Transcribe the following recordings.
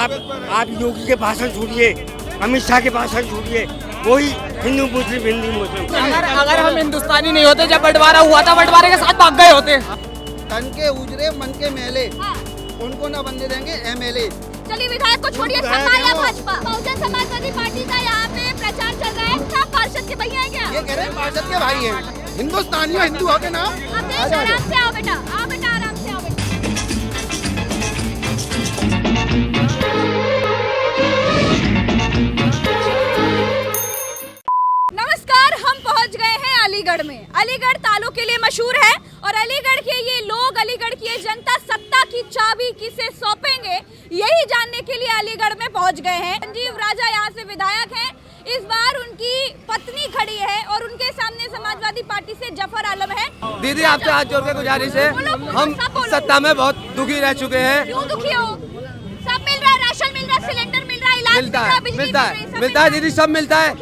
आप योगी के भाषण छोड़िए, अमित शाह के भाषण छोड़िए, कोई हिंदू मुस्लिम अगर हम हिंदुस्तानी नहीं होते, जब बंटवारा हुआ था बंटवारे के साथ भाग गए होते। तन के उजरे मन के मैले, उनको ना बनने देंगे एमएलए। चलिए विधायक को छोड़िए, सपा या भाजपा, बहुजन समाजवादी पार्टी का यहाँ पे प्रचार चल रहा है। क्या पार्षद के भैया हैं क्या? ये कह रहे हैं पार्षद के भाई हैं, हिंदुस्तानी हिंदू हो के ना। आराम से आओ बेटा, आओ बेटा, आराम से आओ बेटा। नमस्कार, हम पहुंच गए हैं अलीगढ़ में। अलीगढ़ तालों के लिए मशहूर है और अलीगढ़ के ये लोग, अलीगढ़ की ये जनता सत्ता की चाबी किसे सौंपेंगे, यही जानने के लिए अलीगढ़ में पहुंच गए हैं। संजीव राजा यहाँ से विधायक हैं। इस बार उनकी पत्नी खड़ी है और उनके सामने समाजवादी पार्टी से जफर आलम है। दीदी, आपसे हाथ जोड़ के गुजारिश है, हम सत्ता में बहुत दुखी रह चुके हैं। क्यों दुखी हो? सब मिल रहा है, राशन मिल रहा है, सिलेंडर मिल रहा है, इलाज मिलता है दीदी, सब मिलता है।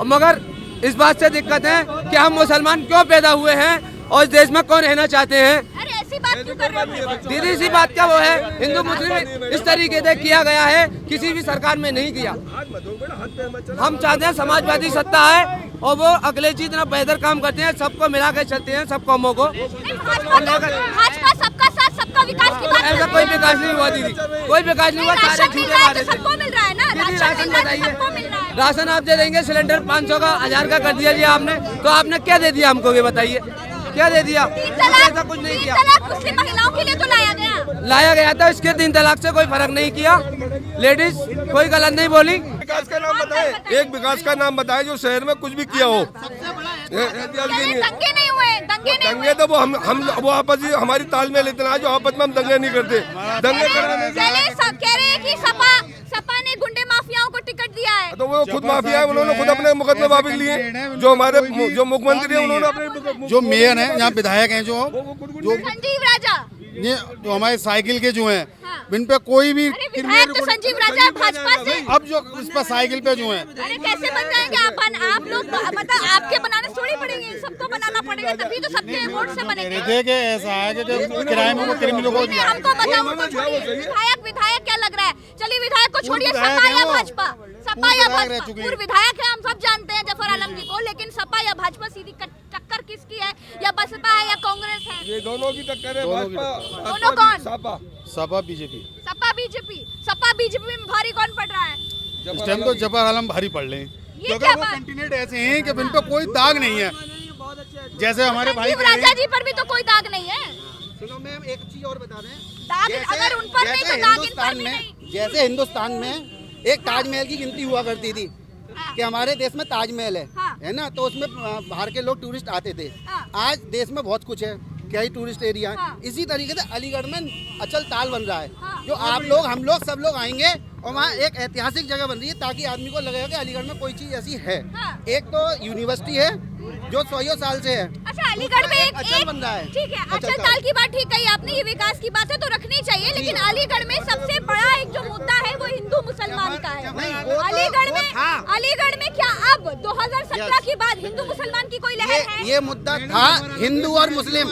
मगर इस बात से दिक्कत है कि हम मुसलमान क्यों पैदा हुए हैं और इस देश में कौन रहना चाहते हैं। अरे ऐसी बात क्यों कर रहे हो दीदी? इसी बात का वो है, हिंदू मुस्लिम इस तरीके से किया गया है, किसी भी सरकार में नहीं किया। हम चाहते हैं समाजवादी सत्ता है और वो अगले चीज इतना बेहतर काम करते हैं, सबको मिला के चलते हैं, सब कौमों को। भाजपा सबका साथ सबका विकास की बात। ऐसा कोई विकास नहीं हुआ दीदी, कोई विकास नहीं हुआ। सारे झूठे वादे थे। सबको मिल रहा है ना, राशन बताइए, राशन आप दे देंगे, सिलेंडर 500 का 1000 का कर दिया जी आपने, तो आपने क्या दे दिया हमको, ये बताइए क्या दे दिया? ऐसा कुछ नहीं किया। मुस्लिम महिलाओं के लिए तो लाया गया था, इसके 3 तलाक से कोई फर्क नहीं किया। लेडीज कोई गलत नहीं बोली। विकास का नाम बताए, एक विकास का नाम बताए जो शहर में कुछ भी किया हो। दंगे नहीं हुए, दंगे तो वो आपस ही हमारी तालमेल इतना है जो आपस में हम दंगे नहीं करते। दंगे कह रहे हैं कि सपा ने गुंडे माफियाओं को टिकट दिया है। तो वो खुद माफिया है, उन्होंने खुद अपने मुकदमे वापस लिए। जो हमारे जो मुख्यमंत्री है उन्होंने अपने, जो मेयर हैं यहाँ विधायक हैं, जो संजीव राजा, ये जो हमारे साइकिल के जो हैं, इन पे कोई भी विधायक तो संजीव राजा है भाजपा से। अब जो इस पर साइकिल पे जो हैं, अरे कैसे बन जाएंगे आप लोग? मतलब आपके बनाने थोड़ी पड़ेंगे, सबको बनाना पड़ेगा, तभी तो सबके वोट से बनेंगे। देखिए ऐसा है कि किराए में क्रिमिनलों को हमको बताओ, विधायक क्या लग रहा है? चलिए विधायक को छोड़िए, सपा या भाजपा, सपा या भाजपा। पूर्व विधायक है, हम सब जानते हैं जफर आलम जी को, लेकिन सपा या भाजपा सीधी टक्कर किसकी है? या बसपा है या कांग्रेस है? ये दोनों की टक्कर है। दोनों कौन? सपा बीजेपी। सपा बीजेपी में भारी कौन पड़ रहा है इस टाइम? तो जफर आलम भारी पड़ रहे हैं, क्योंकि वो कैंडिडेट ऐसे हैं कि इन पे कोई दाग नहीं है। जैसे हमारे भाई राजा जी पर भी तो कोई दाग नहीं है। सुनो मैम, एक चीज और बता दें, दाग अगर उन पर नहीं तो दाग इन पर भी नहीं। जैसे हिंदुस्तान में एक ताजमहल की गिनती हुआ करती थी कि हमारे देश में ताजमहल है ना, तो उसमें बाहर के लोग टूरिस्ट आते थे। आज देश में बहुत कुछ है, कई टूरिस्ट एरिया है। इसी तरीके से अलीगढ़ में अचल ताल बन रहा है, जो आप लोग, हम लोग, सब लोग आएंगे और वहाँ एक ऐतिहासिक जगह बन रही है, ताकि आदमी को लगेगा कि अलीगढ़ में कोई चीज ऐसी है। एक तो यूनिवर्सिटी है जो 100 साल से है। अच्छा, अलीगढ़ में एक अचल बन रहा है। ठीक है, अचल ताल की बात ठीक कही आपने, ये विकास की बात है तो रखनी चाहिए, लेकिन अलीगढ़ में सबसे बड़ा एक जो मुद्दा है वो हिंदू मुसलमान का है। अलीगढ़ में क्या अब 2017 के बाद हिंदू मुसलमान की कोई लहर है? ये मुद्दा था हिंदू और मुस्लिम,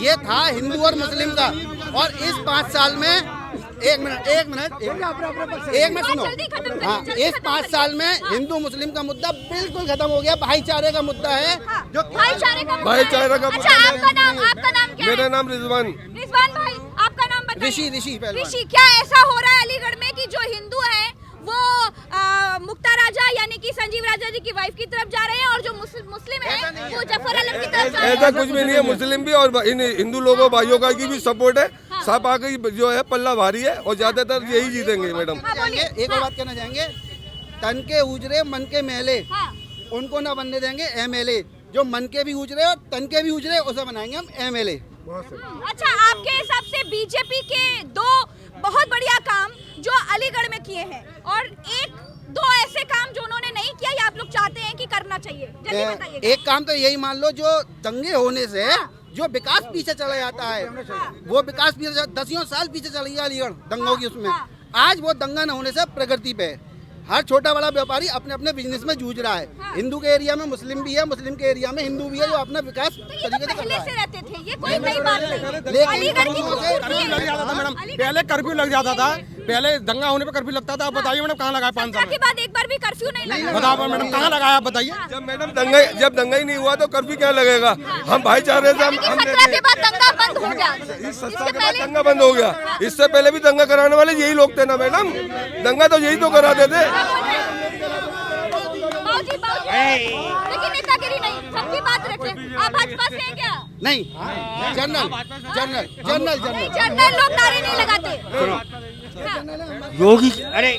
ये था हिंदू और मुस्लिम का, और इस 5 साल में एक मिनट सुनो। हाँ, इस 5 साल में हिंदू मुस्लिम का मुद्दा बिल्कुल खत्म हो गया, भाईचारे का मुद्दा है। जो भाईचारे का अच्छा, आपका नाम क्या है? मेरा नाम रिजवान भाई, आपका नाम बताइए। ऋषि। क्या ऐसा हो रहा है अलीगढ़ में कि जो हिंदू है वो मुक्ता राजा यानी कि संजीव राजा जी की वाइफ की तरफ जा रहे हैं और जो मुस्लिम है वो जफर आलम की तरफ जा रहे हैं? ऐसा कुछ भी नहीं है, मुस्लिम भी और हिंदू लोगों भाइयों का की भी सपोर्ट है। सपा की जो है पल्ला भारी है और ज्यादातर यही जीतेंगे मैडम। एक और बात कहना चाहेंगे, तन के उजरे मन के मैले, उनको ना बनने देंगे एमएलए। जो मन के भी उजरे और तन के भी उजरे, उसे बनाएंगे हम एमएलए। अच्छा, आपके हिसाब से बीजेपी के 2 बहुत बढ़िया काम जो अलीगढ़ में किए हैं और 1-2 ऐसे काम जो उन्होंने नहीं किया, या आप लोग चाहते हैं कि करना चाहिए? जल्दी बताइए। एक काम तो यही मान लो, जो दंगे होने से जो विकास पीछे चला जाता है, वो विकास पीछे 10 साल पीछे चली गया अलीगढ़ दंगों की उसमें। आज वो दंगा न होने से प्रगति पे है। हर छोटा बड़ा व्यापारी अपने अपने बिजनेस में जूझ रहा है। हिंदू के एरिया में मुस्लिम भी है, मुस्लिम के एरिया में हिंदू भी है, जो अपना विकास तरीके से कर रहा है। रहते थे, ये कोई नई बात नहीं। लेकिन अलीगढ़ की कर्फ्यू लग जाता था मैडम, पहले कर्फ्यू लग जाता था, पहले दंगा होने पे कर्फ्यू लगता था, आप बताइए मैडम कहाँ लगाया 5 साल के बाद एक बार भी कर्फ्यू नहीं लगा। बताओ मैडम कहाँ लगाया, आप बताइए। जब दंगा ही नहीं हुआ तो कर्फ्यू क्या लगेगा? हम भाईचारे से हम 17 के बाद दंगा बंद हो गया। इस 17 के बाद दंगा बंद हो गया। इससे पहले भी दंगा कराने वाले यही लोग थे ना मैडम, दंगा तो यही तो कराते थे। लेकिन नेतागिरी नहीं, सबकी बात रखें। आप भाजपा से हैं क्या? नहीं, जनरल जनरल लोग नारे नहीं लगाते। योगी अरे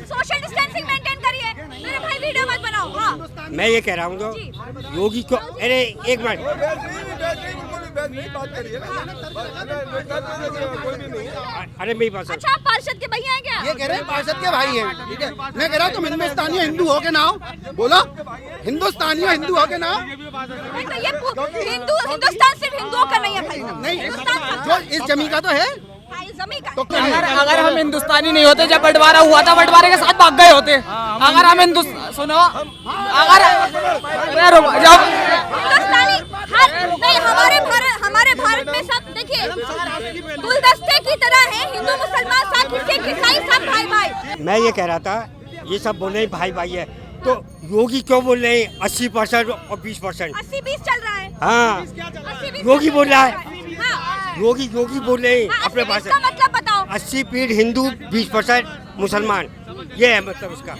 सोशल डिस्टेंसिंग मेंटेन करिए मेरे भाई, वीडियो मत बनाओ। हाँ मैं ये कह रहा हूँ तो योगी को अरे एक मिनट अरे मेरी बात अच्छा, आप पार्षद के भैया हैं क्या? ये कह रहे हैं पार्षद के भाई हैं, ठीक है। मैं कह रहा हूँ तुम हिंदुस्तानी हो, हिंदू हो के ना हो, बोलो हिंदुस्तानी हो, हिंदू हो के ना हो। नहीं तो ये हिंदुस्तान सिर्फ हिंदुओं का नहीं है भाई। नहीं, हिंदुस्तान जो इस जमी का तो है, जमी का। तो अगर हम हिंदुस्तानी नहीं होते, जब बंटवारा हुआ था बंटवारे के साथ भाग गए होते। अगर हम सुनो, अगर हिंदुस्तानी नहीं, हमारे भारत में सब देखिए गुलदस्ते की तरह है, हिंदू मुसलमान साथ, सिख ईसाई सब भाई भाई। मैं ये कह रहा था ये सब बोल रहे हैं भाई भाई है, तो योगी क्यों बोल रहे हैं 80% और 20%? 80-20 चल रहा है। हाँ 80-20 योगी बोल रहा है, हाँ। योगी बोल रहे हैं हाँ, अपने 80-20 भाषा। का मतलब बताओ। 80% हिंदू 20% मुसलमान, ये है मतलब इसका,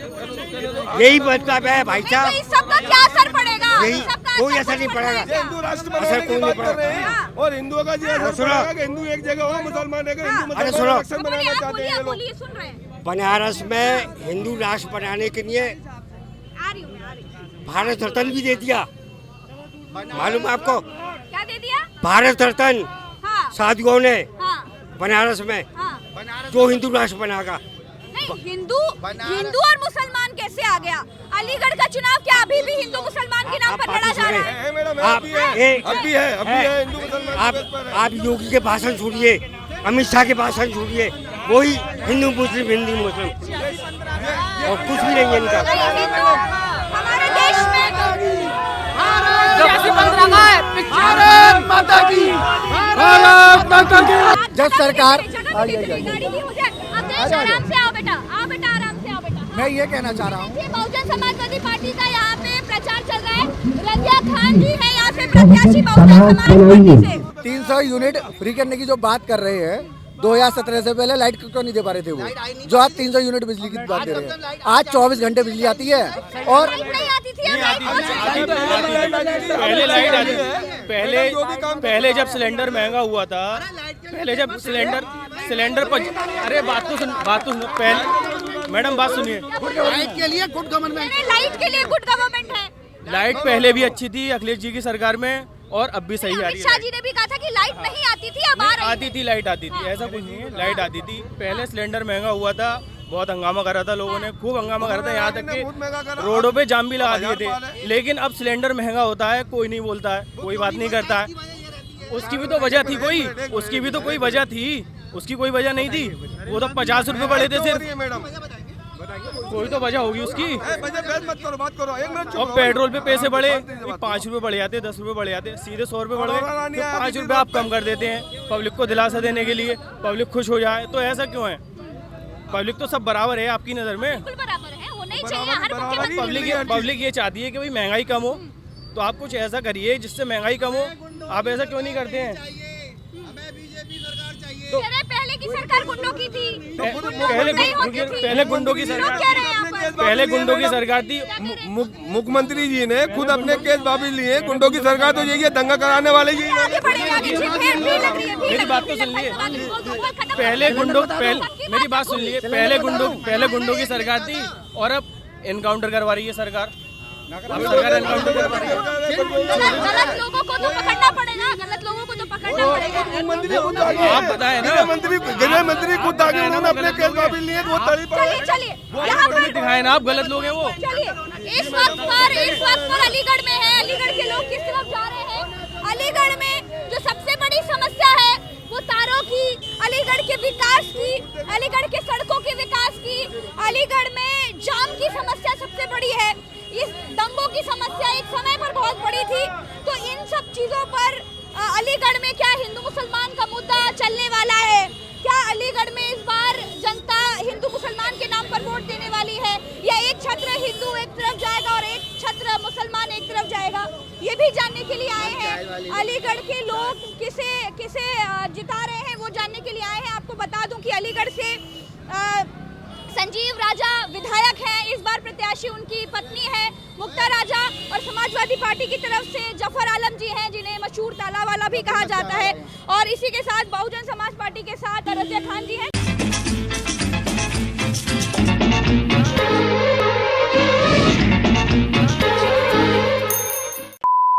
यही मतलब है भाई नहीं, साहब। तो इस सब का क्या असर पड़ेगा? यही इस सब का कोई असर असर नहीं कुछ पड़ेगा। क्या? हिंदू राष्ट्र असर बनाने कोई की नहीं बात कर रहे हैं, हाँ। और हिंदुओं का जो असर सुनो। पड़ेगा कि हिंदू एक जगह हो, मुसलमान एक, हिंदू हाँ। मुसलमान अरे सुनो। इलेक्शन बनाना बोलिए, आप चाहते हैं बोलिए, ये लोग। बोलिए, सुन रहे हैं। बनारस में हिंदू राष्ट्र बनाने के लिए आ रही हूँ, आ रही हूँ। भारत रत्न भी दे दिया, मालूम है आपको? क्या दे दिया? भारत रत्न हाँ साधुओं ने हाँ बनारस में, हाँ। जो हिंदू राष्ट्र बनाएगा। नहीं, हिंदू और मुसलमान कैसे आ गया? अलीगढ़ का चुनाव क्या अभी भी हिंदू मुसलमान के नाम पर लड़ा जा रहा है? है मैडम, आप अब भी है हिंदू मुसलमान। आप योगी के भाषण छोड़िए, अमित शाह के भाषण छोड़िए, वही हिंदू मुस्लिम और कुछ भी नहीं है इनका। नहीं, हिंदू हमारे देश में जब सरकार आराम से आओ बेटा, आराम से आओ बेटा। मैं ये कहना चाह रहा हूँ, ये बहुजन समाजवादी पार्टी का यहाँ पे प्रचार चल रहा है। रजिया खान जी है यहाँ से प्रत्याशी बहुजन समाज पार्टी से। 300 यूनिट फ्री करने की जो बात कर रहे हैं, 2017 से पहले लाइट क्यों नहीं दे पा रहे थे वो, जो आज 300 यूनिट बिजली की बात कर रहे हैं। आज 24 घंटे बिजली आती है और नहीं आती थी, पहले लाइट आती पहले जब सिलेंडर महंगा हुआ था, पहले जब सिलेंडर पर, अरे बात तो सुन पहले मैडम बात सुनिए। लाइट के लिए गुड गवर्नमेंट, लाइट के लिए गुड गवर्नमेंट है। लाइट पहले भी अच्छी थी अखिलेश जी की सरकार में, और अब भी सही आ रही अमित शाह है। जी ने भी कहा था कि लाइट नहीं आती थी, अब आ रही है। आती थी, लाइट आती थी, ऐसा कुछ नहीं है, लाइट आती थी। पहले सिलेंडर महंगा हुआ था, बहुत हंगामा करा था लोगों ने, खूब हंगामा करा था, यहाँ तक कि रोडों पे जाम भी लगा दिए थे। लेकिन अब सिलेंडर महंगा होता है, कोई नहीं बोलता है, कोई बात नहीं करता है। उसकी भी तो वजह थी कोई, उसकी भी तो कोई वजह थी, उसकी कोई वजह नहीं थी। वो तो 50 रुपए बढ़े थे सिर्फ, कोई तो वजह होगी उसकी। और पेट्रोल पे पैसे बढ़े, 5 रुपए बढ़ जाते, 10 रुपए बढ़ जाते, सीधे 100 रुपए बढ़ गए। 5 रुपए आप कम कर देते हैं पब्लिक को दिलासा देने के लिए, पब्लिक खुश हो जाए, तो ऐसा क्यों है? पब्लिक तो सब बराबर है आपकी नज़र में। बिल्कुल बराबर है, होना ही चाहिए। हर मुख्यमंत्री पब्लिक ये चाहती है कि भाई महंगाई कम हो, तो आप कुछ ऐसा करिए जिससे महंगाई कम हो। आप ऐसा क्यों नहीं करते हैं? तो पहले की सरकार गुंडों की थी, पहले गुंडों की सरकार, पहले गुंडों की सरकार थी। मुख्यमंत्री जी ने खुद अपने केस वापस लिए। गुंडों की सरकार तो यही है, दंगा कराने वाले ही। मेरी बात तो सुन लिए, पहले गुंडों मेरी बात सुन लिए, पहले गुंडों की सरकार थी, और अब एनकाउंटर करवा रही है सरकार। सरकार एनकाउंटर करवा रही है। गलत लोगों को तो पकड़ना पड़ेगा, गलत लोगों को तो पकड़ना पड़ेगा। आप बताए ना, गृह मंत्री खुद आगे उन्होंने अपने केस वापस लिए, वो तड़ी पड़े। चलिए यहाँ पर दिखाए ना आप गलत लोग हैं वो। चलिए इस वक्त पर अलीगढ़ में है। अलीगढ़ के लोग किस तरफ जा रहे हैं? अलीगढ़ में जो सबसे बड़ी समस्या है वो तारों की, अलीगढ़ के विकास की, अलीगढ़ के सड़कों के विकास की, अलीगढ़ में जाम की समस्या सबसे बड़ी है। इस दंगों की समस्या एक समय पर बहुत बड़ी थी। तो इन सब चीजों पर अलीगढ़ में क्या हिंदू मुसलमान का मुद्दा चलने वाला है? क्या अलीगढ़ में इस बार जनता हिंदू मुसलमान के नाम पर वोट देने वाली है, या एक छत्र हिंदू एक तरफ जाएगा और एक छत्र मुसलमान एक तरफ जाएगा, ये भी जानने के लिए आए हैं। अलीगढ़ के लोग किसे किसे जिता रहे हैं वो जानने के लिए आए हैं। आपको बता दूं कि अलीगढ़ से संजीव राजा विधायक हैं, इस बार प्रत्याशी उनकी पत्नी है मुक्ता राजा, और समाजवादी पार्टी की तरफ से जफर आलम जी हैं जिन्हें मशहूर ताला वाला भी कहा जाता है, और इसी के साथ बहुजन समाज पार्टी के साथ रज़िया खान जी हैं